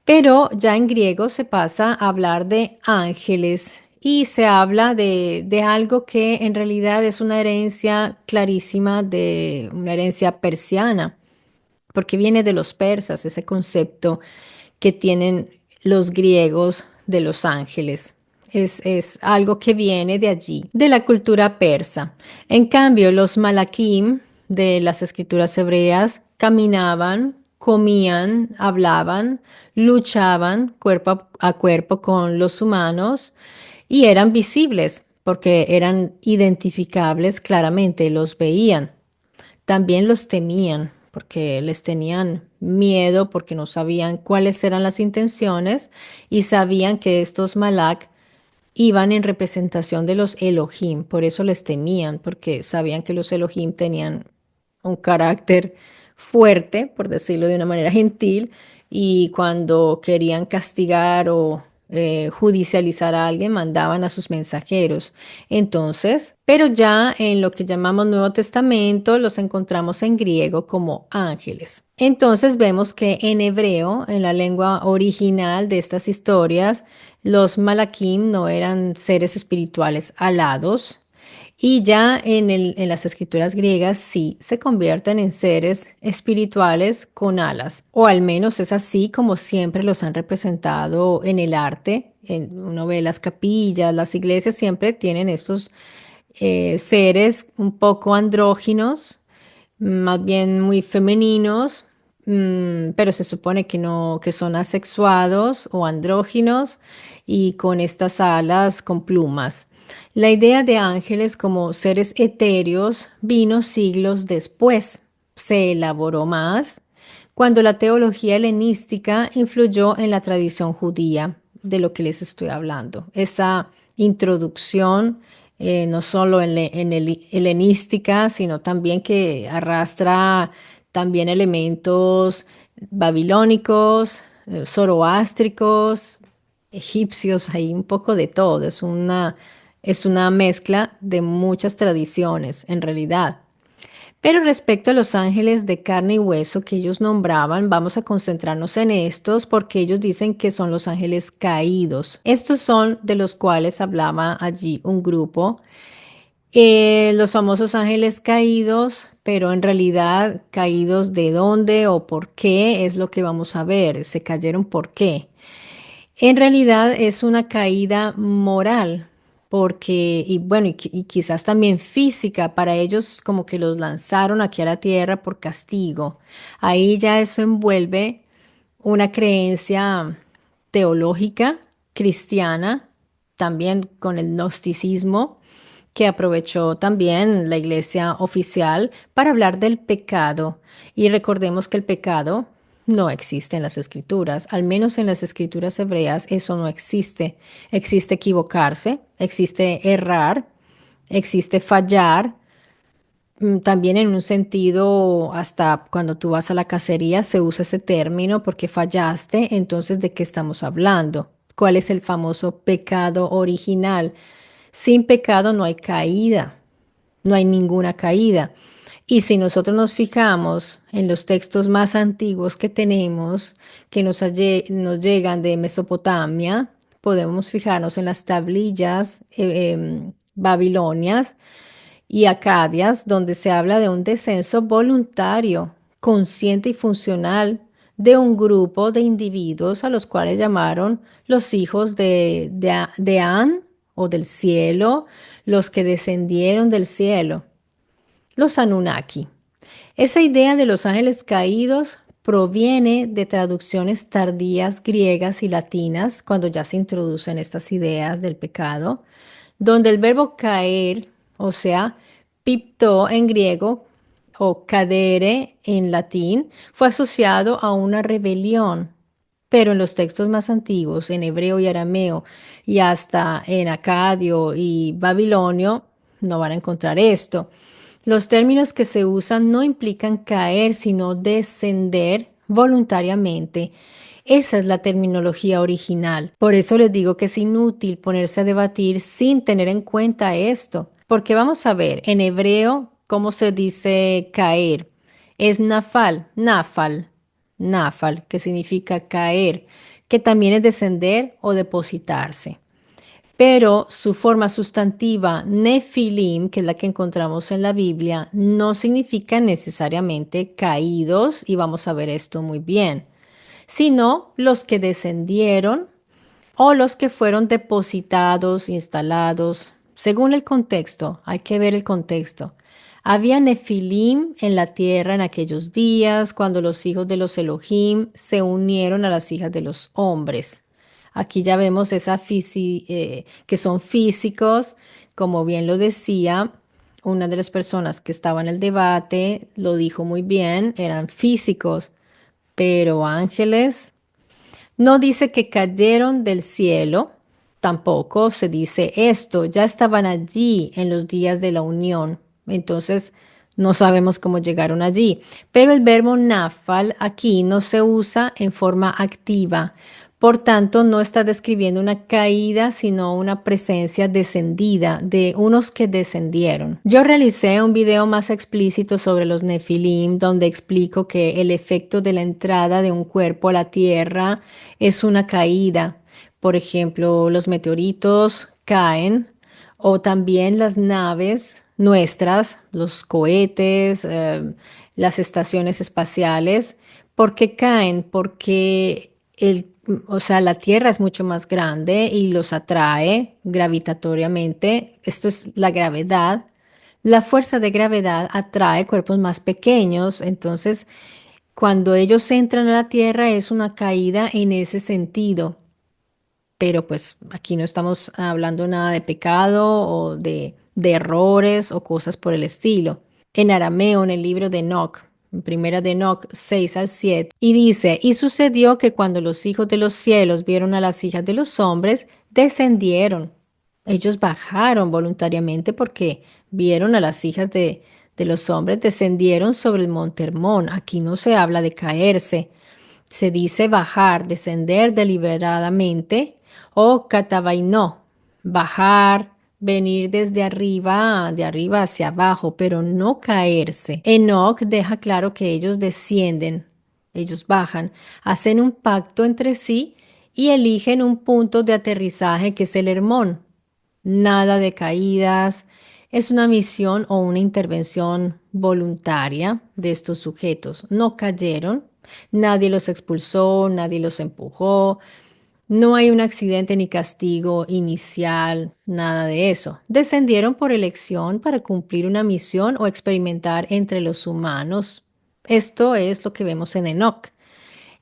Pero ya en griego se pasa a hablar de ángeles y se habla de algo que en realidad es una herencia clarísima de una herencia persiana, porque viene de los persas, ese concepto que tienen los griegos de los ángeles. Es algo que viene de allí, de la cultura persa. En cambio, los malakim de las escrituras hebreas caminaban, comían, hablaban, luchaban cuerpo a cuerpo con los humanos y eran visibles porque eran identificables claramente, los veían. También los temían porque les tenían miedo, porque no sabían cuáles eran las intenciones y sabían que estos malak iban en representación de los Elohim, por eso les temían, porque sabían que los Elohim tenían un carácter fuerte, por decirlo de una manera gentil, y cuando querían castigar o judicializar a alguien, mandaban a sus mensajeros. Entonces, pero ya en lo que llamamos Nuevo Testamento, los encontramos en griego como ángeles. Entonces vemos que en hebreo, en la lengua original de estas historias, los malakim no eran seres espirituales alados, y ya en las escrituras griegas sí se convierten en seres espirituales con alas, o al menos es así como siempre los han representado en el arte. Uno ve las capillas, las iglesias siempre tienen estos seres un poco andróginos, más bien muy femeninos, pero se supone que no, que son asexuados o andróginos y con estas alas con plumas. La idea de ángeles como seres etéreos vino siglos después. Se elaboró más cuando la teología helenística influyó en la tradición judía, de lo que les estoy hablando. Esa introducción, no solo en el helenística, sino también que arrastra también elementos babilónicos, zoroástricos, egipcios, hay un poco de todo. Es una mezcla de muchas tradiciones, en realidad. Pero respecto a los ángeles de carne y hueso que ellos nombraban, vamos a concentrarnos en estos porque ellos dicen que son los ángeles caídos. Estos son de los cuales hablaba allí un grupo. Los famosos ángeles caídos, pero en realidad caídos de dónde o por qué es lo que vamos a ver. Se cayeron por qué. En realidad es una caída moral, porque, y bueno, y quizás también física, para ellos como que los lanzaron aquí a la tierra por castigo. Ahí ya eso envuelve una creencia teológica cristiana, también con el gnosticismo, que aprovechó también la iglesia oficial para hablar del pecado. Y recordemos que el pecado no existe en las escrituras, al menos en las escrituras hebreas eso no existe. Existe equivocarse, existe errar, existe fallar. También en un sentido, hasta cuando tú vas a la cacería se usa ese término porque fallaste, entonces ¿de qué estamos hablando? ¿Cuál es el famoso pecado original? Sin pecado no hay caída, no hay ninguna caída. Y si nosotros nos fijamos en los textos más antiguos que tenemos, que nos llegan de Mesopotamia, podemos fijarnos en las tablillas babilonias y acadias, donde se habla de un descenso voluntario, consciente y funcional de un grupo de individuos a los cuales llamaron los hijos de An o del cielo, los que descendieron del cielo, los Anunnaki. Esa idea de los ángeles caídos proviene de traducciones tardías griegas y latinas, cuando ya se introducen estas ideas del pecado, donde el verbo caer, o sea, pipto en griego o cadere en latín, fue asociado a una rebelión. Pero en los textos más antiguos, en hebreo y arameo, y hasta en acadio y babilonio, no van a encontrar esto. Los términos que se usan no implican caer, sino descender voluntariamente. Esa es la terminología original. Por eso les digo que es inútil ponerse a debatir sin tener en cuenta esto, porque vamos a ver en hebreo cómo se dice caer. Es nafal, nafal, que significa caer, que también es descender o depositarse. Pero su forma sustantiva nefilim, que es la que encontramos en la Biblia, no significa necesariamente caídos, y vamos a ver esto muy bien, sino los que descendieron o los que fueron depositados, instalados, según el contexto. Hay que ver el contexto. Había nefilim en la tierra en aquellos días, cuando los hijos de los Elohim se unieron a las hijas de los hombres. Aquí ya vemos que son físicos, como bien lo decía una de las personas que estaba en el debate, lo dijo muy bien, eran físicos, pero ángeles. No dice que cayeron del cielo, tampoco se dice esto, ya estaban allí en los días de la unión, entonces no sabemos cómo llegaron allí. Pero el verbo nafal aquí no se usa en forma activa, por tanto no está describiendo una caída, sino una presencia descendida de unos que descendieron. Yo realicé un video más explícito sobre los nefilim, donde explico que el efecto de la entrada de un cuerpo a la tierra es una caída. Por ejemplo, los meteoritos caen o también las naves nuestras, los cohetes, las estaciones espaciales. ¿Por qué caen? Porque o sea, la Tierra es mucho más grande y los atrae gravitatoriamente. Esto es la gravedad. La fuerza de gravedad atrae cuerpos más pequeños. Entonces, cuando ellos entran a la Tierra es una caída en ese sentido. Pero pues aquí no estamos hablando nada de pecado o de errores o cosas por el estilo. En arameo, en el libro de Enoch, en Primera de Enoc 6 al 7, y dice, y sucedió que cuando los hijos de los cielos vieron a las hijas de los hombres, descendieron. Ellos bajaron voluntariamente porque vieron a las hijas de los hombres, descendieron sobre el monte Hermón. Aquí no se habla de caerse, se dice bajar, descender deliberadamente, o katabainó, bajar, venir desde arriba, de arriba hacia abajo, pero no caerse. Enoc deja claro que ellos descienden, ellos bajan, hacen un pacto entre sí y eligen un punto de aterrizaje que es el Hermón. Nada de caídas. Es una misión o una intervención voluntaria de estos sujetos. No cayeron, nadie los expulsó, nadie los empujó, no hay un accidente ni castigo inicial, nada de eso. Descendieron por elección para cumplir una misión o experimentar entre los humanos. Esto es lo que vemos en Enoc.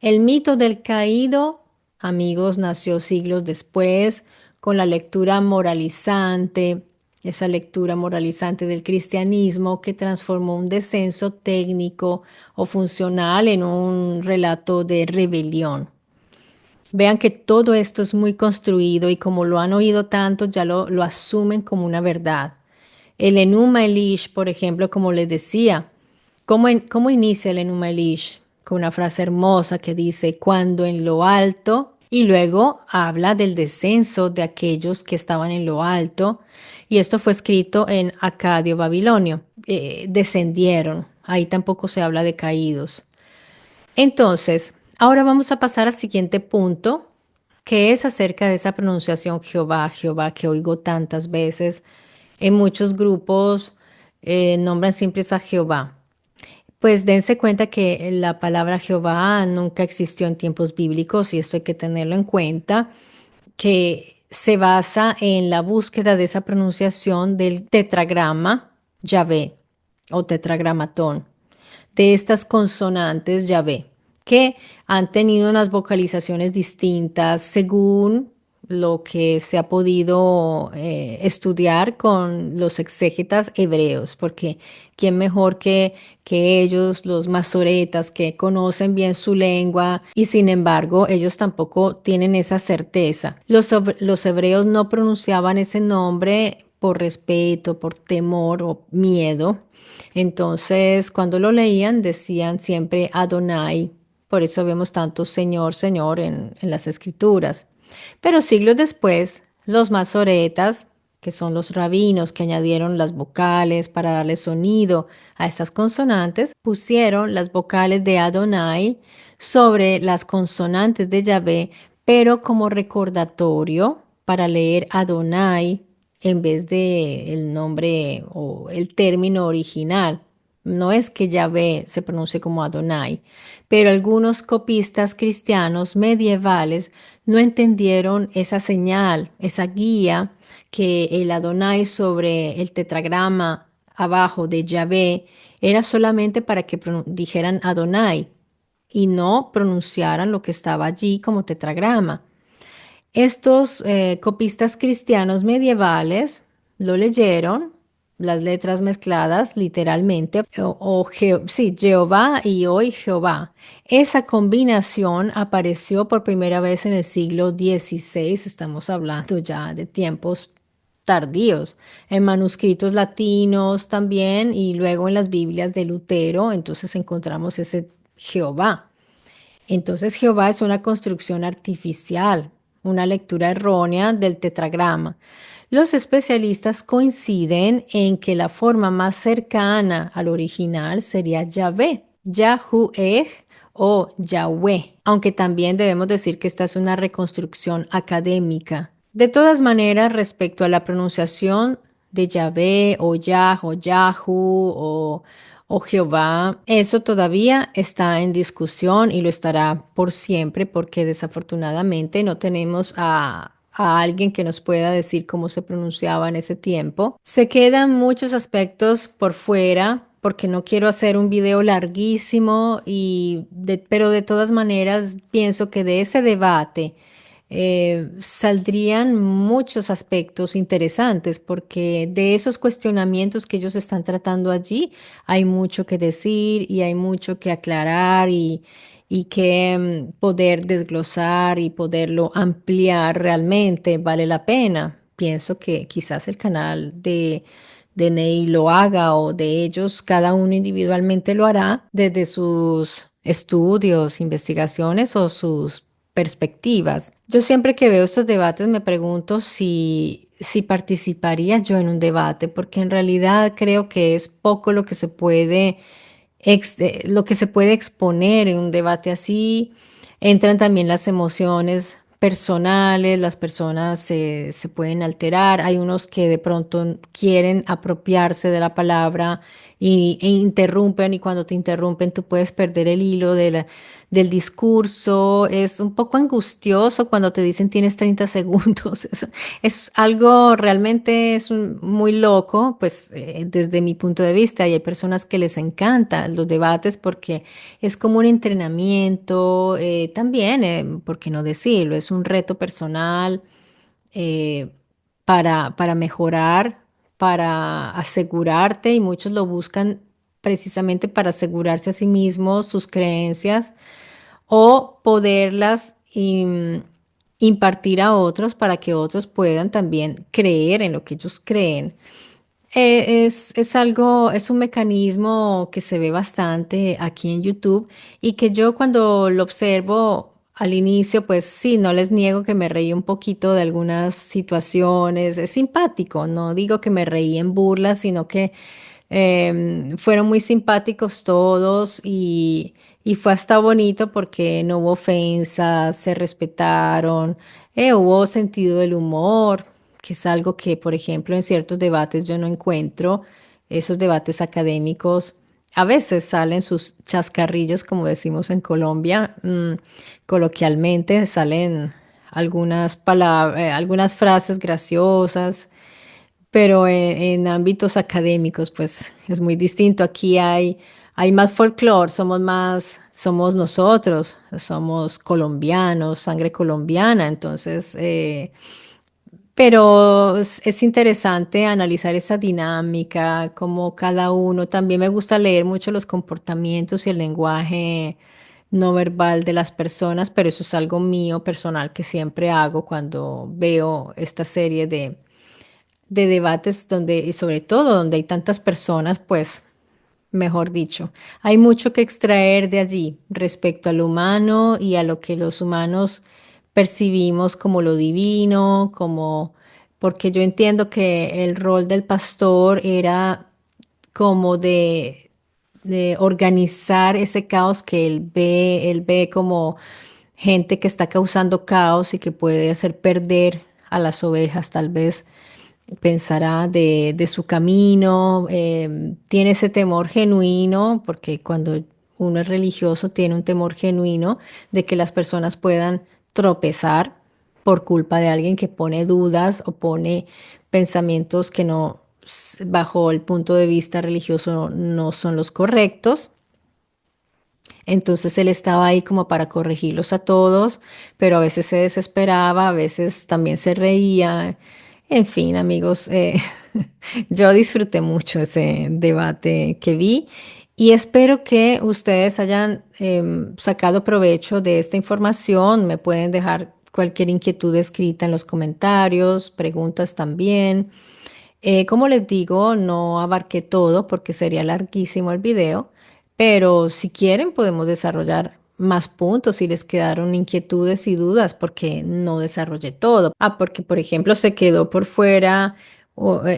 El mito del caído, amigos, nació siglos después con la lectura moralizante, esa lectura moralizante del cristianismo que transformó un descenso técnico o funcional en un relato de rebelión. Vean que todo esto es muy construido y como lo han oído tanto, ya lo asumen como una verdad. El Enuma Elish, por ejemplo, como les decía, ¿cómo inicia el Enuma Elish? Con una frase hermosa que dice, cuando en lo alto, y luego habla del descenso de aquellos que estaban en lo alto, y esto fue escrito en Acadio Babilonio. Descendieron, ahí tampoco se habla de caídos. Entonces, ahora vamos a pasar al siguiente punto, que es acerca de esa pronunciación Jehová, Jehová, que oigo tantas veces. En muchos grupos nombran siempre a Jehová. Pues dense cuenta que la palabra Jehová nunca existió en tiempos bíblicos y esto hay que tenerlo en cuenta, que se basa en la búsqueda de esa pronunciación del tetragrama Yahvé o tetragramatón, de estas consonantes Yahvé, que han tenido unas vocalizaciones distintas según lo que se ha podido estudiar con los exégetas hebreos, porque quién mejor que ellos, los masoretas, que conocen bien su lengua y sin embargo ellos tampoco tienen esa certeza. Los hebreos no pronunciaban ese nombre por respeto, por temor o miedo. Entonces, cuando lo leían, decían siempre Adonai. Por eso vemos tanto Señor, Señor en las escrituras. Pero siglos después, los masoretas, que son los rabinos que añadieron las vocales para darle sonido a estas consonantes, pusieron las vocales de Adonai sobre las consonantes de Yahvé, pero como recordatorio para leer Adonai en vez de el nombre o el término original. No es que Yahvé se pronuncie como Adonai, pero algunos copistas cristianos medievales no entendieron esa señal, esa guía que el Adonai sobre el tetragrama abajo de Yahvé era solamente para que dijeran Adonai y no pronunciaran lo que estaba allí como tetragrama. Estos copistas cristianos medievales lo leyeron, las letras mezcladas literalmente, sí, Jehová y hoy Jehová. Esa combinación apareció por primera vez en el siglo XVI, estamos hablando ya de tiempos tardíos, en manuscritos latinos también y luego en las Biblias de Lutero, entonces encontramos ese Jehová. Entonces Jehová es una construcción artificial, una lectura errónea del tetragrama. Los especialistas coinciden en que la forma más cercana al original sería Yahvé, Yahueh o Yahweh, aunque también debemos decir que esta es una reconstrucción académica. De todas maneras, respecto a la pronunciación de Yahvé o Yah o Yahu o Jehová, eso todavía está en discusión y lo estará por siempre porque desafortunadamente no tenemos a alguien que nos pueda decir cómo se pronunciaba en ese tiempo. Se quedan muchos aspectos por fuera porque no quiero hacer un video larguísimo pero de todas maneras pienso que de ese debate saldrían muchos aspectos interesantes porque de esos cuestionamientos que ellos están tratando allí hay mucho que decir y hay mucho que aclarar y que poder desglosar y poderlo ampliar realmente vale la pena. Pienso que quizás el canal de Ney lo haga o de ellos, cada uno individualmente lo hará desde sus estudios, investigaciones o sus perspectivas. Yo siempre que veo estos debates me pregunto si participaría yo en un debate, porque en realidad creo que es poco lo que se puede, lo que se puede exponer en un debate así. Entran también las emociones personales, las personas se pueden alterar, hay unos que de pronto quieren apropiarse de la palabra e interrumpen y cuando te interrumpen tú puedes perder el hilo del discurso. Es un poco angustioso cuando te dicen tienes 30 segundos. Es algo realmente muy loco, pues desde mi punto de vista, y hay personas que les encantan los debates porque es como un entrenamiento, también, ¿por qué no decirlo? Es un reto personal eh, para mejorar, para asegurarte, y muchos lo buscan precisamente para asegurarse a sí mismos sus creencias o poderlas impartir a otros para que otros puedan también creer en lo que ellos creen. Es algo, es un mecanismo que se ve bastante aquí en YouTube y que yo cuando lo observo al inicio, pues sí, no les niego que me reí un poquito de algunas situaciones. Es simpático, no digo que me reí en burlas, sino que fueron muy simpáticos todos y fue hasta bonito porque no hubo ofensas, se respetaron, hubo sentido del humor, que es algo que, por ejemplo, en ciertos debates yo no encuentro. Esos debates académicos a veces salen sus chascarrillos, como decimos en Colombia, coloquialmente salen algunas palabras, algunas frases graciosas, pero en ámbitos académicos, pues es muy distinto. Aquí hay más folclore, somos nosotros, somos colombianos, sangre colombiana, entonces, pero es interesante analizar esa dinámica, como cada uno. También me gusta leer mucho los comportamientos y el lenguaje no verbal de las personas, pero eso es algo mío personal que siempre hago cuando veo esta serie de debates donde, y sobre todo donde hay tantas personas, pues, mejor dicho, hay mucho que extraer de allí respecto a lo humano y a lo que los humanos percibimos como lo divino, porque yo entiendo que el rol del pastor era como de organizar ese caos que él ve como gente que está causando caos y que puede hacer perder a las ovejas, tal vez pensará de su camino, tiene ese temor genuino, porque cuando uno es religioso tiene un temor genuino de que las personas puedan tropezar por culpa de alguien que pone dudas o pone pensamientos que no, bajo el punto de vista religioso, no son los correctos. Entonces él estaba ahí como para corregirlos a todos, pero a veces se desesperaba, a veces también se reía. En fin, amigos, yo disfruté mucho ese debate que vi y espero que ustedes hayan sacado provecho de esta información. Me pueden dejar cualquier inquietud escrita en los comentarios, preguntas también. Como les digo, no abarqué todo porque sería larguísimo el video, pero si quieren podemos desarrollar más puntos si les quedaron inquietudes y dudas porque no desarrollé todo. Porque por ejemplo se quedó por fuera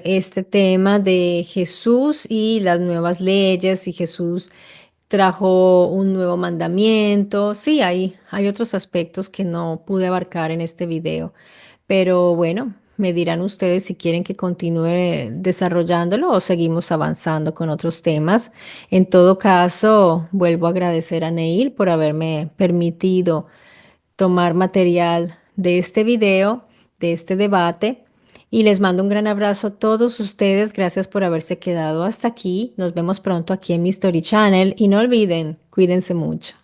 este tema de Jesús y las nuevas leyes y Jesús trajo un nuevo mandamiento. Sí, hay otros aspectos que no pude abarcar en este video. Pero bueno, me dirán ustedes si quieren que continúe desarrollándolo o seguimos avanzando con otros temas. En todo caso, vuelvo a agradecer a Neil por haberme permitido tomar material de este video, de este debate. Y les mando un gran abrazo a todos ustedes. Gracias por haberse quedado hasta aquí. Nos vemos pronto aquí en mi Story Channel. Y no olviden, cuídense mucho.